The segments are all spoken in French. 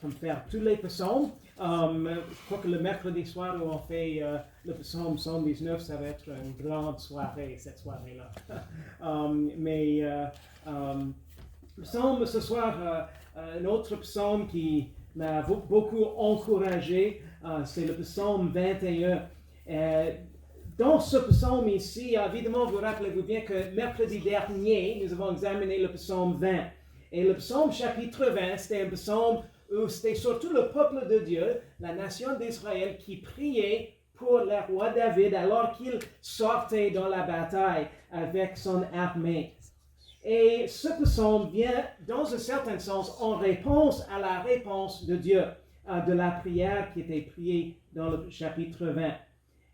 comme faire tous les psaumes. Je crois que le mercredi soir où on fait le psaume 119, ça va être une grande soirée, cette soirée-là. Le psaume ce soir, un autre psaume qui m'a beaucoup encouragé, c'est le psaume 21. Dans ce psaume ici, évidemment, vous rappelez-vous bien que mercredi dernier, nous avons examiné le psaume 20. Et le psaume chapitre 20, c'était un psaume où c'était surtout le peuple de Dieu, la nation d'Israël, qui priait pour le roi David alors qu'il sortait dans la bataille avec son armée. Et ce psaume vient, dans un certain sens, en réponse à la réponse de Dieu, de la prière qui était priée dans le chapitre 20.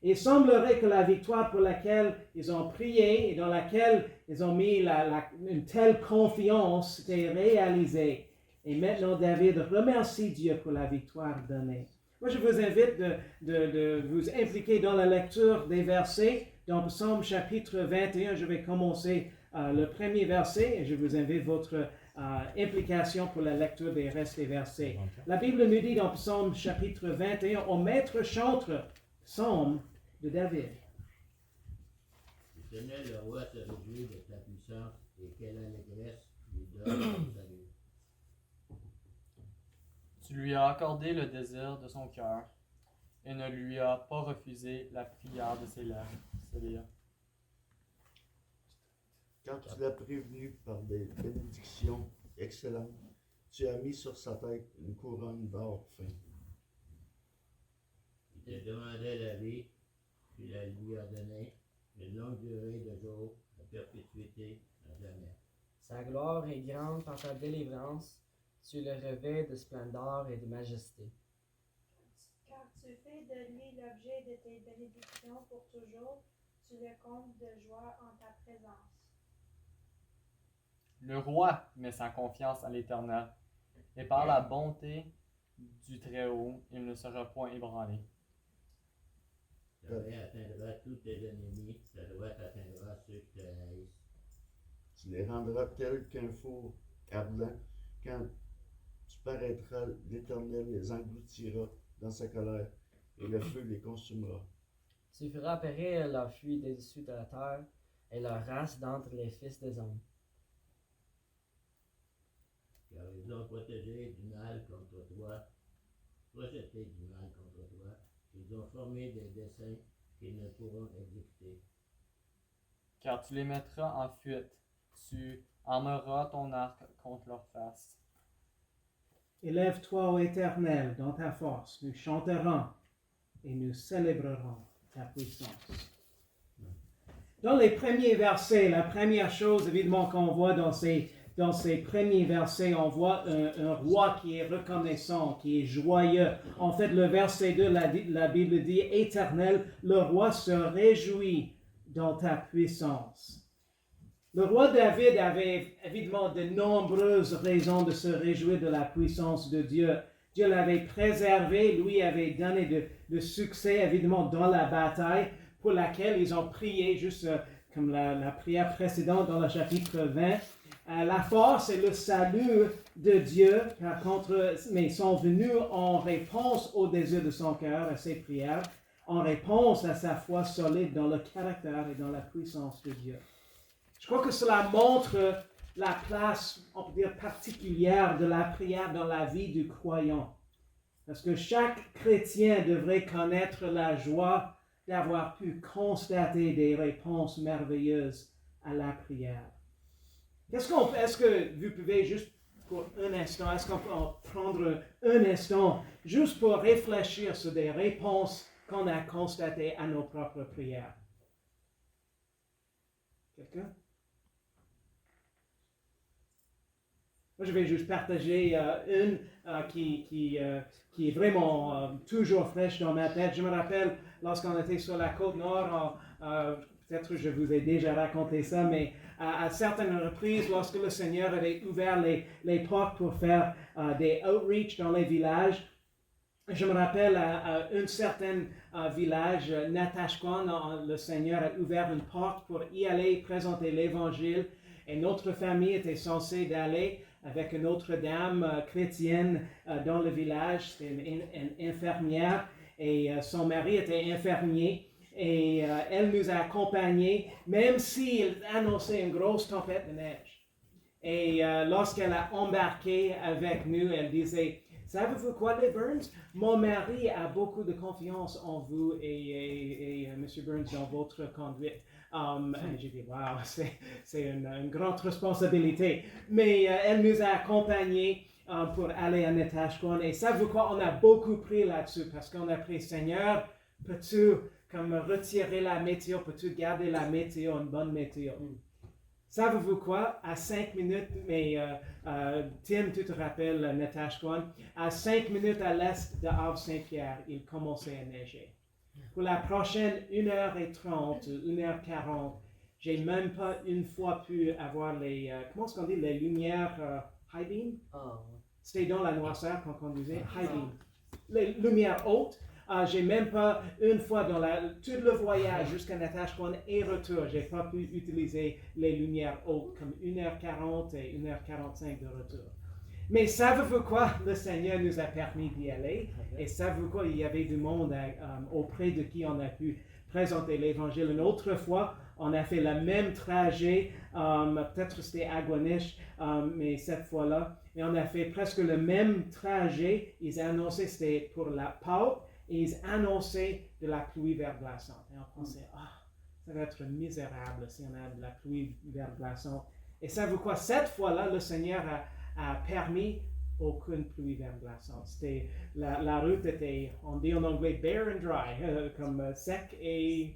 Il semblerait que la victoire pour laquelle ils ont prié et dans laquelle ils ont mis une telle confiance était réalisée. Et maintenant, David remercie Dieu pour la victoire donnée. Moi, je vous invite de vous impliquer dans la lecture des versets. Dans Psaume chapitre 21, je vais commencer le premier verset et je vous invite votre implication pour la lecture des restes des versets. La Bible nous dit dans Psaume chapitre 21, au maître chantre, psaume de David. Éternel, le roi se réjouit de ta puissance et quelle allégresse lui donne ton salut. Tu lui as accordé le désir de son cœur et ne lui as pas refusé la prière de ses lèvres. Célia. Quand tu l'as prévenu par des bénédictions excellentes, tu as mis sur sa tête une couronne d'or fin. Il te demandait la vie, tu la lui as donnée, une longue durée de jours, à perpétuité, à jamais. Sa gloire est grande par ta délivrance, tu le revêts de splendeur et de majesté. Car tu fais de lui l'objet de tes bénédictions pour toujours, tu le combles de joie en ta présence. Le roi met sa confiance à l'Éternel, et par la bonté du Très-Haut, il ne sera point ébranlé. Ta main atteindra tous tes ennemis, ta droite atteindra ceux qui te haïssent. Tu les rendras tels qu'un four ardent. Quand tu paraîtras, l'Éternel les engloutira dans sa colère, et le feu les consumera. Tu feras périr leur fuite des-dessus de la terre, et leur race d'entre les fils des hommes. Car ils ont protégé du mal contre toi, projeté du mal contre toi, ils ont formé des desseins qu'ils ne pourront exécuter. Car tu les mettras en fuite, tu armeras ton arc contre leur face. Élève-toi, ô Éternel, dans ta force. Nous chanterons et nous célébrerons ta puissance. Dans les premiers versets, la première chose, évidemment, qu'on voit dans ces premiers versets, on voit un roi qui est reconnaissant, qui est joyeux. En fait, le verset 2, la Bible dit, « Éternel, le roi se réjouit dans ta puissance. » Le roi David avait évidemment de nombreuses raisons de se réjouir de la puissance de Dieu. Dieu l'avait préservé, lui avait donné de succès évidemment dans la bataille pour laquelle ils ont prié, juste comme la prière précédente dans le chapitre 20. La force et le salut de Dieu, mais ils sont venus en réponse au désir de son cœur, à ses prières, en réponse à sa foi solide dans le caractère et dans la puissance de Dieu. Je crois que cela montre la place, on peut dire, particulière de la prière dans la vie du croyant. Parce que chaque chrétien devrait connaître la joie d'avoir pu constater des réponses merveilleuses à la prière. Est-ce que vous pouvez juste pour un instant, est-ce qu'on peut prendre un instant juste pour réfléchir sur des réponses qu'on a constatées à nos propres prières? Quelqu'un? Moi, je vais juste partager une qui est vraiment toujours fraîche dans ma tête. Je me rappelle, lorsqu'on était sur la côte nord, peut-être je vous ai déjà raconté ça, mais à certaines reprises, lorsque le Seigneur avait ouvert les portes pour faire des outreach dans les villages, je me rappelle à un certain village, Natashquan, le Seigneur a ouvert une porte pour y aller présenter l'Évangile et notre famille était censée d'aller avec une autre dame chrétienne dans le village. C'était une infirmière et son mari était infirmier. Et elle nous a accompagnés, même s'il annonçait une grosse tempête de neige. Et lorsqu'elle a embarqué avec nous, elle disait, savez-vous quoi, les Burns? Mon mari a beaucoup de confiance en vous et M. Burns dans votre conduite. Et j'ai dit, wow, c'est une grande responsabilité. Mais elle nous a accompagnés pour aller à Natashquan. Et savez-vous quoi, on a beaucoup pris là-dessus parce qu'on a pris, Seigneur, peux-tu comme retirer la météo, peux-tu garder la météo, une bonne météo? Savez-vous quoi? À 5 minutes, mais Tim, tu te rappelles, Natashquan, à 5 minutes à l'est de Havre-Saint-Pierre, il commençait à neiger. Pour la prochaine 1h30, 1h40, j'ai même pas une fois pu avoir les, comment est-ce qu'on dit, les lumières high beam? C'était dans la noirceur qu'on conduisait, high beam. Les lumières hautes. J'ai même pas une fois dans tout le voyage jusqu'à Natashquan et retour, j'ai pas pu utiliser les lumières hautes comme 1h40 et 1h45 de retour. Mais savez-vous quoi? Le Seigneur nous a permis d'y aller. Et savez-vous quoi? Il y avait du monde auprès de qui on a pu présenter l'Évangile. Une autre fois, on a fait le même trajet, peut-être c'était à Gwinnett, mais cette fois-là, et on a fait presque le même trajet. Ils annonçaient que c'était pour la Pâques. Et ils annonçaient de la pluie verglaçante. Et on pensait, ça va être misérable si on a de la pluie verglaçante. Et savez-vous quoi? Cette fois-là, le Seigneur a permis aucune pluie verglaçante. C'était, la route était, on dit en anglais, bare and dry, comme sec et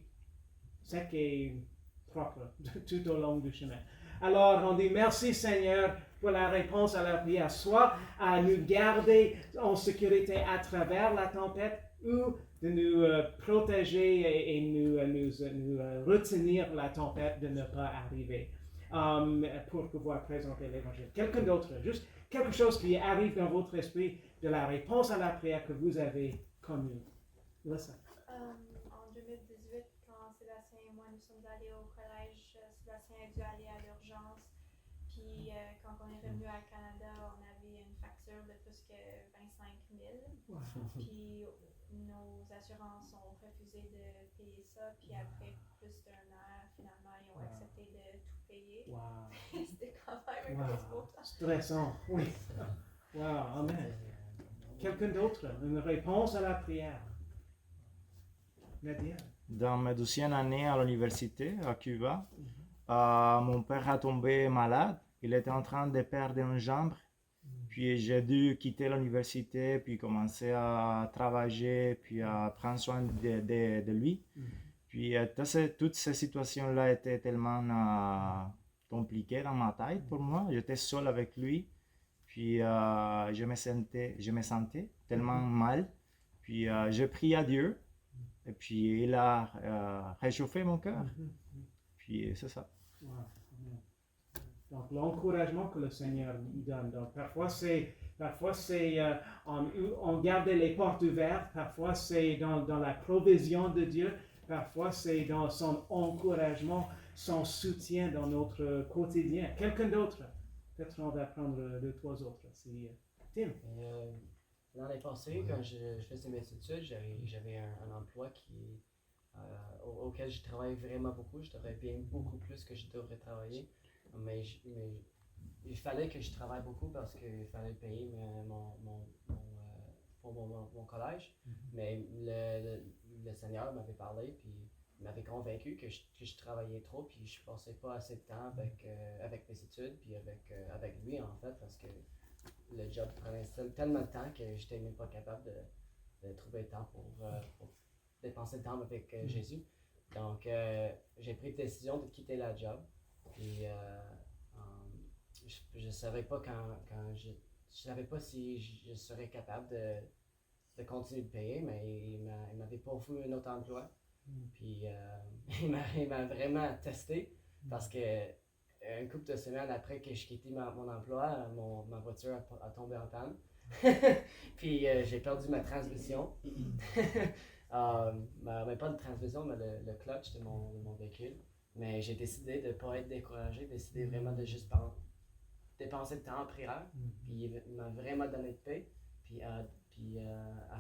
propre tout au long du chemin. Alors, on dit merci Seigneur pour la réponse à la prière, soit à nous garder en sécurité à travers la tempête, ou de nous protéger et nous retenir la tempête de ne pas arriver pour pouvoir présenter l'Évangile. Quelqu'un d'autre, juste quelque chose qui arrive dans votre esprit de la réponse à la prière que vous avez connue. Listen. En 2018, quand Sébastien et moi nous sommes allés au collège, Sébastien a dû aller à l'urgence. Puis quand on est revenu à Canada, on avait une facture de plus que 25 000. Wow. Puis nos assurances ont refusé de payer ça. Puis après plus d'un an, finalement, ils ont accepté de tout payer. Wow. C'était quand même un gros temps. Stressant, oui. Wow, amen. Quelqu'un d'autre, une réponse à la prière. Nadia. Dans ma 12e année à l'université à Cuba, mon père a tombé malade. Il était en train de perdre une jambe. Puis j'ai dû quitter l'université, puis commencer à travailler, puis à prendre soin de lui. Puis toutes ces situations-là étaient tellement compliquées dans ma tête pour moi. J'étais seul avec lui. Puis je me sentais tellement mal. Puis j'ai prié à Dieu. Et puis il a réchauffé mon cœur. Puis c'est ça. Wow. Donc, l'encouragement que le Seigneur nous donne. Donc, parfois c'est on garde les portes ouvertes, parfois c'est dans la provision de Dieu, parfois c'est dans son encouragement, son soutien dans notre quotidien. Quelqu'un d'autre? Peut-être on va prendre 2, 3 autres. C'est Tim. L'année passée, quand je faisais mes études, j'avais un emploi auquel je travaillais vraiment beaucoup. Je travaillais bien beaucoup plus que je devrais travailler. Mais il fallait que je travaille beaucoup parce qu'il fallait payer mon collège. Mais le Seigneur m'avait parlé, puis il m'avait convaincu que je travaillais trop, puis je passais pas assez de temps avec mes études, puis avec lui en fait, parce que le job prenait tellement de temps que j'étais même pas capable de trouver le temps pour dépenser le temps avec Jésus. Donc j'ai pris la décision de quitter la job. Et je savais pas je savais pas si je serais capable de continuer de payer, mais il m'avait pourvu un autre emploi. Puis il m'a vraiment testé parce que une couple de semaines après que je quittais mon emploi, ma voiture a tombé en panne. Puis j'ai perdu ma transmission. Mais pas de transmission, mais le clutch de mon véhicule. Mais j'ai décidé de ne pas être découragé, décidé vraiment de juste dépensé de temps en prière. Puis il m'a vraiment donné de paix. Puis à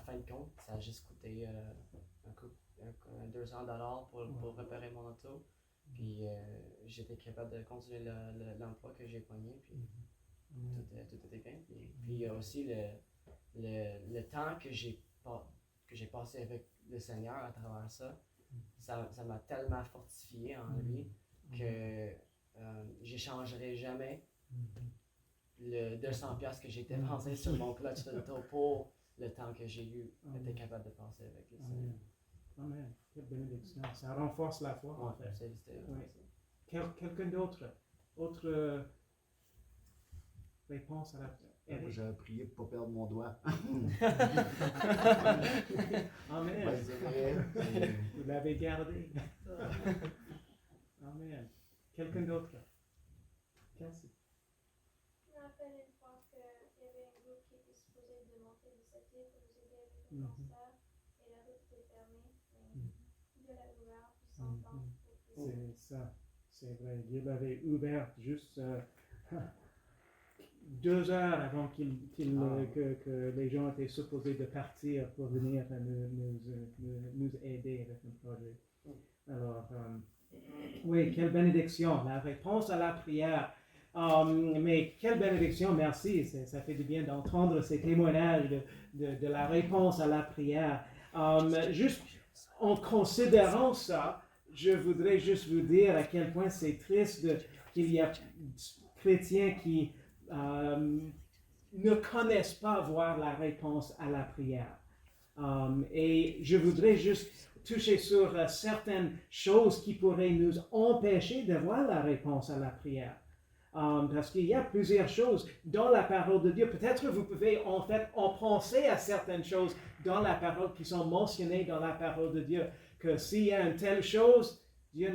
fin de compte, ça a juste coûté un $200 pour réparer mon auto. Puis j'étais capable de continuer l'emploi que j'ai pogné. Puis tout était bien. Puis il y a aussi le temps que j'ai passé avec le Seigneur à travers ça. Ça m'a tellement fortifié en lui que j'échangerai jamais le 200$ que j'ai dépensé sur mon clutch d'auto pour le temps que j'ai été capable de passer avec le Seigneur. Amen. Quelle bénédiction. Ça renforce la foi, en fait. C'était Oui. Quelqu'un d'autre? Autre réponse à la... Moi, j'avais prié pour ne pas perdre mon doigt. Amen. Ouais, c'est vrai. Vous l'avez gardé. Amen. Quelqu'un d'autre? Cassie. Je me rappelle une fois qu'il y avait un groupe qui était supposé de monter de cette île pour nous aider avec le cancer et la route était fermée. Dieu l'a ouvert, puis sans plan. C'est ça. C'est vrai. Dieu l'avait ouvert juste 2 heures avant que les gens étaient supposés de partir pour venir nous aider avec le projet. Alors, oui, quelle bénédiction. La réponse à la prière. Mais quelle bénédiction, merci. Ça fait du bien d'entendre ces témoignages de la réponse à la prière. Juste en considérant ça, je voudrais juste vous dire à quel point c'est triste qu'il y a chrétiens qui ne connaissent pas voir la réponse à la prière. Et je voudrais juste toucher sur certaines choses qui pourraient nous empêcher de voir la réponse à la prière. Parce qu'il y a plusieurs choses dans la parole de Dieu. Peut-être vous pouvez en fait en penser à certaines choses dans la parole qui sont mentionnées dans la parole de Dieu. Que s'il y a une telle chose, Dieu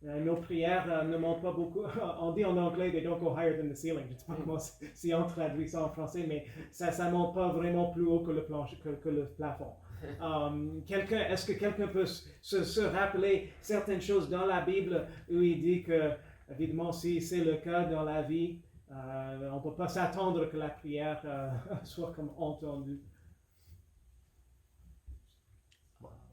nos prières ne montent pas beaucoup. On dit en anglais, they don't go higher than the ceiling. Je ne sais pas comment si on traduit ça en français, mais ça ne monte pas vraiment plus haut que le plafond. Est-ce que quelqu'un peut se rappeler certaines choses dans la Bible où il dit que, évidemment, si c'est le cas dans la vie, on ne peut pas s'attendre que la prière soit comme entendue.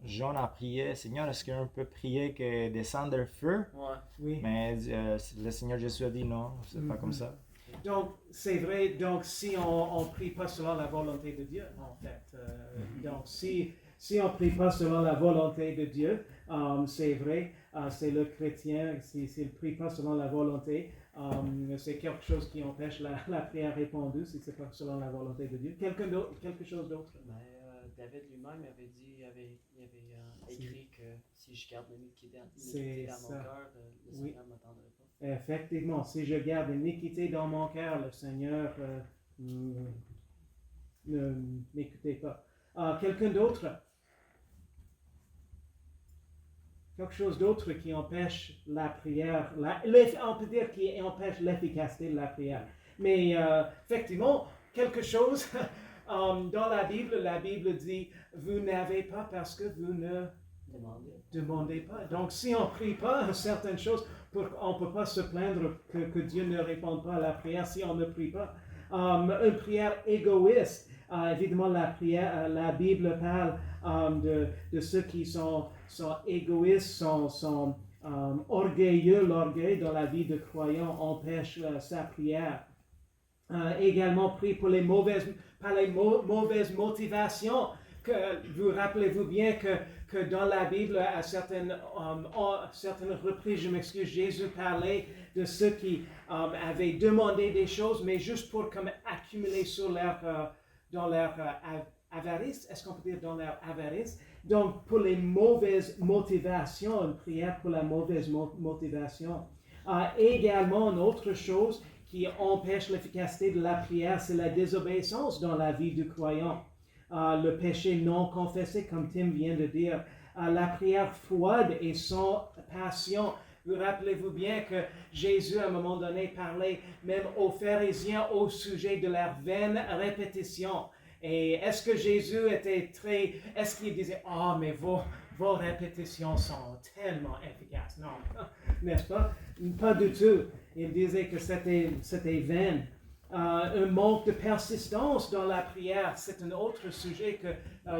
Jean a prié, Seigneur, est-ce qu'on peut prier que descende le feu? Ouais. Oui. Mais le Seigneur Jésus a dit non, c'est pas comme ça. Donc, c'est vrai, donc si on ne prie pas selon la volonté de Dieu, en fait. Donc, si on ne prie pas selon la volonté de Dieu, c'est vrai, c'est le chrétien, s'il ne prie pas selon la volonté, c'est quelque chose qui empêche la prière répondue, si ce n'est pas selon la volonté de Dieu. Quelque chose d'autre? David lui-même avait dit, il avait écrit que si je garde l'iniquité dans mon cœur, le Seigneur ne m'attendrait pas. Effectivement, si je garde l'iniquité dans mon cœur, le Seigneur ne m'écoutez pas. Quelqu'un d'autre? Quelque chose d'autre qui empêche la prière, on peut dire qui empêche l'efficacité de la prière. Mais effectivement, quelque chose... dans la Bible dit, vous n'avez pas parce que vous ne demandez pas. Donc, si on ne prie pas certaines choses, on ne peut pas se plaindre que Dieu ne réponde pas à la prière si on ne prie pas. Une prière égoïste. Évidemment, la Bible parle de ceux qui sont égoïstes, sont orgueilleux. L'orgueil dans la vie de croyant empêche sa prière. Également prie pour les mauvaises motivations. Vous rappelez-vous bien que dans la Bible, à certaines reprises, je m'excuse, Jésus parlait de ceux qui avaient demandé des choses, mais juste pour accumuler dans leur avarice. Est-ce qu'on peut dire dans leur avarice? Donc, pour les mauvaises motivations, une prière pour la mauvaise motivation. Également, une autre chose qui empêche l'efficacité de la prière, c'est la désobéissance dans la vie du croyant. Le péché non confessé, comme Tim vient de dire. La prière froide et sans passion. Vous rappelez-vous bien que Jésus, à un moment donné, parlait même aux pharisiens au sujet de leur vaine répétition. Et est-ce que Jésus est-ce qu'il disait, mais vos répétitions sont tellement efficaces? Non, n'est-ce pas? Pas du tout. Il disait que c'était vain. Un manque de persistance dans la prière, c'est un autre sujet que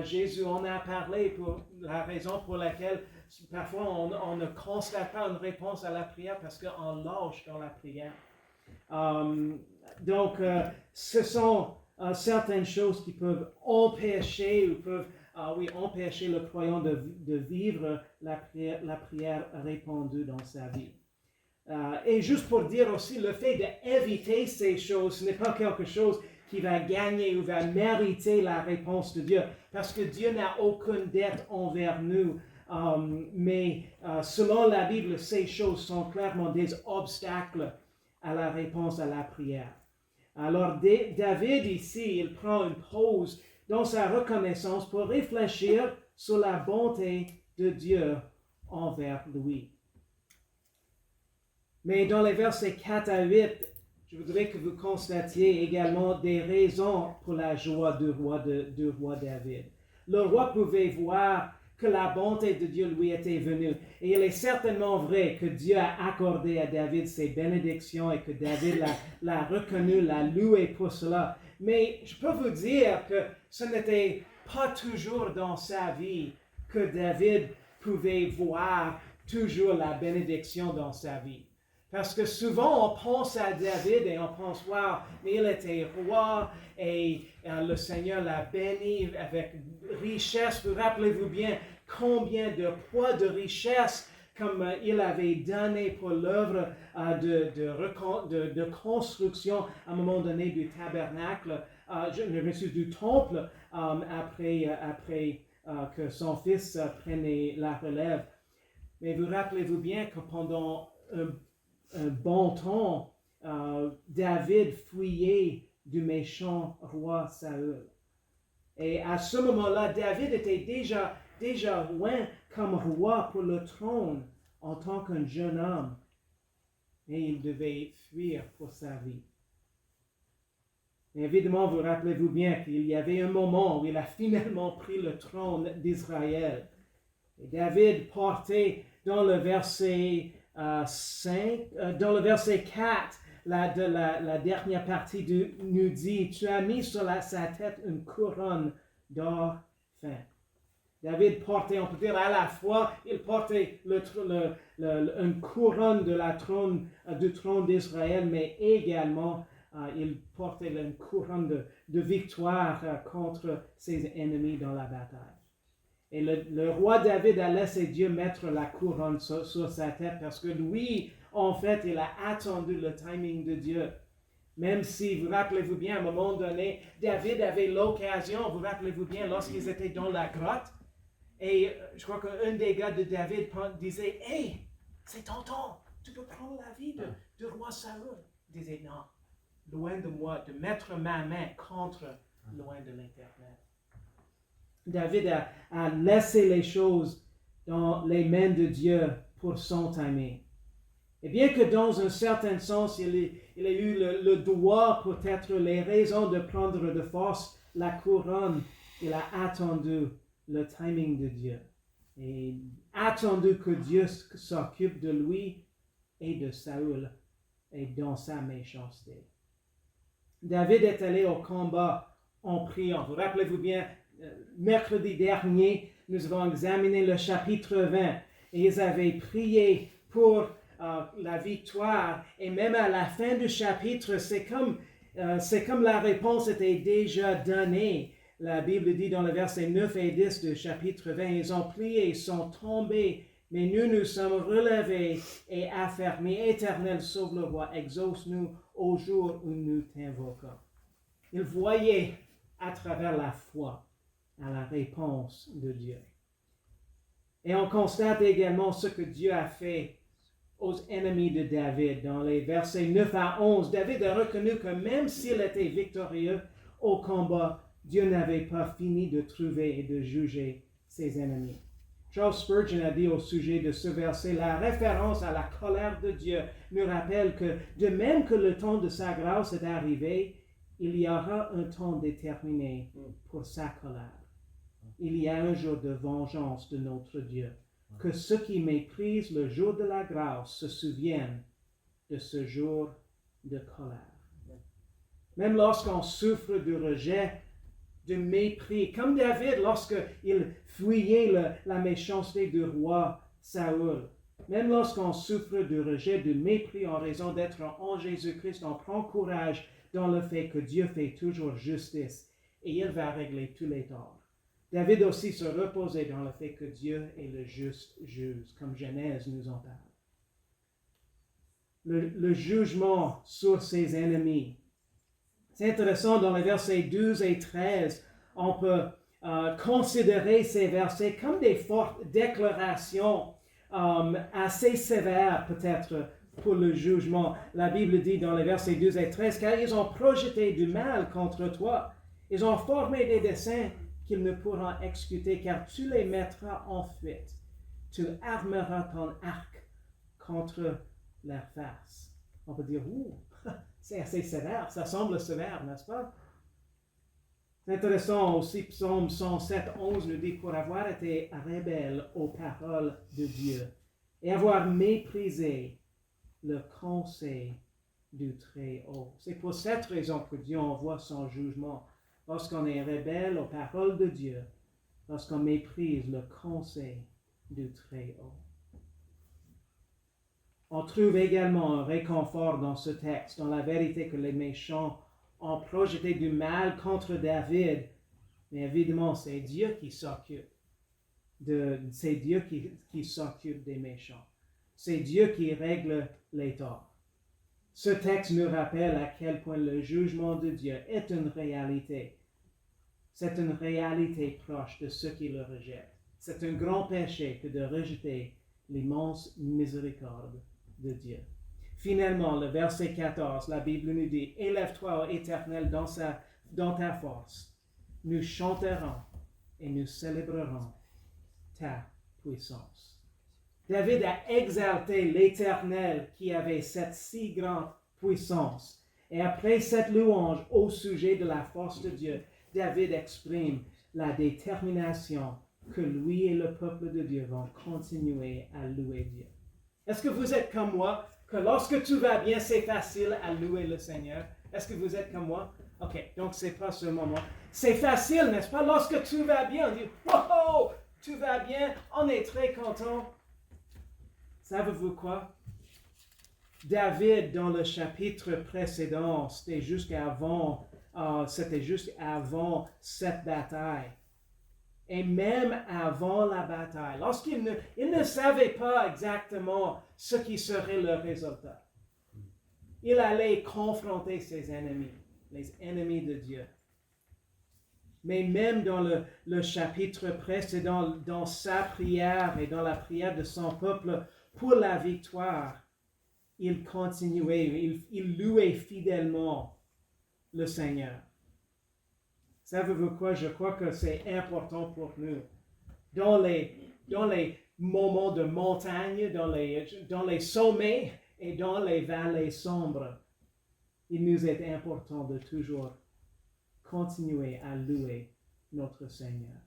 Jésus en a parlé pour la raison pour laquelle parfois on ne constate pas une réponse à la prière parce qu'on lâche dans la prière. Donc, ce sont certaines choses qui peuvent empêcher ou peuvent empêcher le croyant de vivre la prière répandue dans sa vie. Et juste pour dire aussi, le fait d'éviter ces choses, ce n'est pas quelque chose qui va gagner ou va mériter la réponse de Dieu, parce que Dieu n'a aucune dette envers nous. Mais selon la Bible, ces choses sont clairement des obstacles à la réponse à la prière. Alors David ici, il prend une pause dans sa reconnaissance pour réfléchir sur la bonté de Dieu envers lui. Mais dans les versets 4 à 8, je voudrais que vous constatiez également des raisons pour la joie du roi David. Le roi pouvait voir que la bonté de Dieu lui était venue. Et il est certainement vrai que Dieu a accordé à David ses bénédictions et que David l'a reconnu, l'a loué pour cela. Mais je peux vous dire que ce n'était pas toujours dans sa vie que David pouvait voir toujours la bénédiction dans sa vie. Parce que souvent, on pense à David et on pense, wow, mais il était roi et le Seigneur l'a béni avec richesse. Vous rappelez-vous bien combien de poids de richesse comme il avait donné pour l'œuvre de construction à un moment donné du tabernacle, du temple, après que son fils prenait la relève. Mais vous rappelez-vous bien que pendant un bon temps, David fuyait du méchant roi Saül. Et à ce moment-là, David était déjà loin comme roi pour le trône en tant qu'un jeune homme. Et il devait fuir pour sa vie. Et évidemment, vous rappelez-vous bien qu'il y avait un moment où il a finalement pris le trône d'Israël. Et David portait dans le verset 4, la dernière partie nous dit, tu as mis sur sa tête une couronne d'or fin. David portait, on peut dire à la fois, il portait une couronne du trône d'Israël, mais également il portait une couronne de victoire contre ses ennemis dans la bataille. Et le roi David a laissé Dieu mettre la couronne sur sa tête parce que lui, en fait, il a attendu le timing de Dieu. Même si, vous rappelez-vous bien, à un moment donné, David avait l'occasion, vous rappelez-vous bien, lorsqu'ils étaient dans la grotte, et je crois qu'un des gars de David disait, « Hey, c'est ton temps, tu peux prendre la vie du roi Saül. » Il disait, « Non, loin de moi, de mettre ma main contre loin de l'Éternel. » David a laissé les choses dans les mains de Dieu pour son timing. Et bien que dans un certain sens, il a eu le droit, peut-être les raisons de prendre de force la couronne, il a attendu le timing de Dieu. Et attendu que Dieu s'occupe de lui et de Saül et dans sa méchanceté. David est allé au combat en priant. Vous rappelez-vous bien, mercredi dernier, nous avons examiné le chapitre 20 et ils avaient prié pour la victoire. Et même à la fin du chapitre, c'est comme la réponse était déjà donnée. La Bible dit dans le verset 9 et 10 du chapitre 20, ils ont prié, ils sont tombés, mais nous sommes relevés et affermis. Éternel, sauve le roi, exauce-nous au jour où nous t'invoquons. Ils voyaient à travers la foi à la réponse de Dieu. Et on constate également ce que Dieu a fait aux ennemis de David. Dans les versets 9 à 11, David a reconnu que même s'il était victorieux au combat, Dieu n'avait pas fini de trouver et de juger ses ennemis. Charles Spurgeon a dit au sujet de ce verset, la référence à la colère de Dieu nous rappelle que de même que le temps de sa grâce est arrivé, il y aura un temps déterminé pour sa colère. Il y a un jour de vengeance de notre Dieu que ceux qui méprisent le jour de la grâce se souviennent de ce jour de colère. Même lorsqu'on souffre du rejet, du mépris, comme David lorsqu'il fuyait la méchanceté du roi Saül, même lorsqu'on souffre du rejet, du mépris en raison d'être en Jésus-Christ, on prend courage dans le fait que Dieu fait toujours justice et il va régler tous les torts. David aussi se reposait dans le fait que Dieu est le juste juge, comme Genèse nous en parle. Le jugement sur ses ennemis. C'est intéressant, dans les versets 12 et 13, on peut considérer ces versets comme des fortes déclarations assez sévères peut-être pour le jugement. La Bible dit dans les versets 12 et 13, car ils ont projeté du mal contre toi. Ils ont formé des desseins qu'ils ne pourront exécuter, car tu les mettras en fuite. Tu armeras ton arc contre leur face. On peut dire, c'est assez sévère, ça semble sévère, n'est-ce pas? C'est intéressant aussi, Psaume 107, 11 nous dit, pour avoir été rebelle aux paroles de Dieu et avoir méprisé le conseil du Très-Haut. C'est pour cette raison que Dieu envoie son jugement. Lorsqu'on est rebelle aux paroles de Dieu, lorsqu'on méprise le conseil du Très-Haut. On trouve également un réconfort dans ce texte, dans la vérité que les méchants ont projeté du mal contre David. Mais évidemment, c'est Dieu qui s'occupe s'occupe des méchants. C'est Dieu qui règle les torts. Ce texte nous rappelle à quel point le jugement de Dieu est une réalité. C'est une réalité proche de ceux qui le rejettent. C'est un grand péché que de rejeter l'immense miséricorde de Dieu. Finalement, le verset 14, la Bible nous dit, « Élève-toi, ô Éternel, dans ta force. Nous chanterons et nous célébrerons ta puissance. » David a exalté l'Éternel qui avait cette si grande puissance. Et après cette louange au sujet de la force de Dieu, David exprime la détermination que lui et le peuple de Dieu vont continuer à louer Dieu. Est-ce que vous êtes comme moi, que lorsque tout va bien, c'est facile à louer le Seigneur? Est-ce que vous êtes comme moi? Ok, donc c'est pas ce moment. C'est facile, n'est-ce pas? Lorsque tout va bien, on dit, wow, tout va bien, on est très content. Savez-vous quoi? David, dans le chapitre précédent, c'était juste avant cette bataille. Et même avant la bataille, lorsqu'il ne savait pas exactement ce qui serait le résultat, il allait confronter ses ennemis, les ennemis de Dieu. Mais même dans le chapitre précédent, dans sa prière et dans la prière de son peuple pour la victoire, il continuait, il louait fidèlement le Seigneur. Savez-vous quoi? Je crois que c'est important pour nous. Dans les moments de montagne, dans les sommets et dans les vallées sombres, il nous est important de toujours continuer à louer notre Seigneur.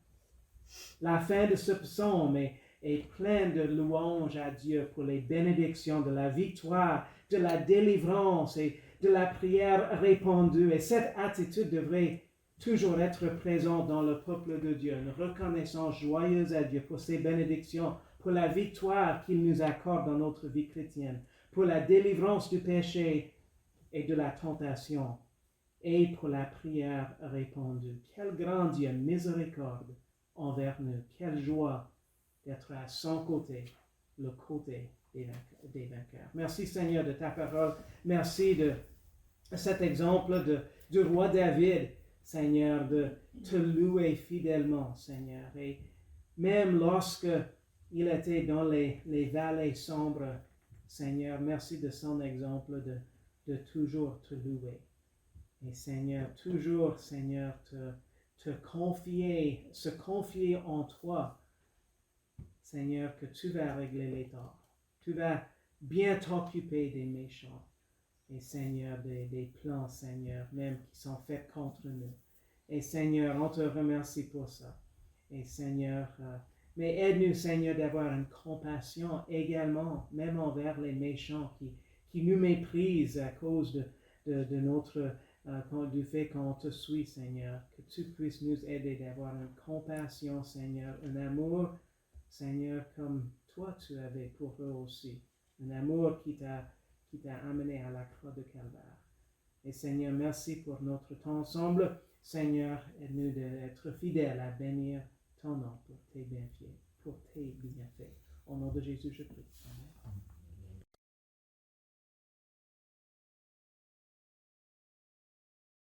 La fin de ce psaume est pleine de louanges à Dieu pour les bénédictions de la victoire, de la délivrance et de la prière répandue. Et cette attitude devrait toujours être présente dans le peuple de Dieu, une reconnaissance joyeuse à Dieu pour ses bénédictions, pour la victoire qu'il nous accorde dans notre vie chrétienne, pour la délivrance du péché et de la tentation, et pour la prière répandue. Quel grand Dieu, miséricorde envers nous. Quelle joie d'être à son côté, le côté des vainqueurs. Merci Seigneur de ta parole. Merci de cet exemple du roi David, Seigneur, de te louer fidèlement, Seigneur. Et même lorsque il était dans les vallées sombres, Seigneur, merci de son exemple de toujours te louer. Et Seigneur, toujours, Seigneur, se confier en toi, Seigneur, que tu vas régler les torts. Tu vas bien t'occuper des méchants. Et Seigneur, des plans, Seigneur, même qui sont faits contre nous. Et Seigneur, on te remercie pour ça. Et Seigneur, Mais aide-nous, Seigneur, d'avoir une compassion également, même envers les méchants qui nous méprisent à cause de notre, du fait qu'on te suit, Seigneur. Que tu puisses nous aider d'avoir une compassion, Seigneur, un amour, Seigneur, comme toi tu avais pour eux aussi. Un amour qui t'a amené à la croix de Calvaire. Et Seigneur, merci pour notre temps ensemble. Seigneur, aide-nous d'être fidèles à bénir ton nom pour tes bienfaits. Au nom de Jésus, je prie. Amen.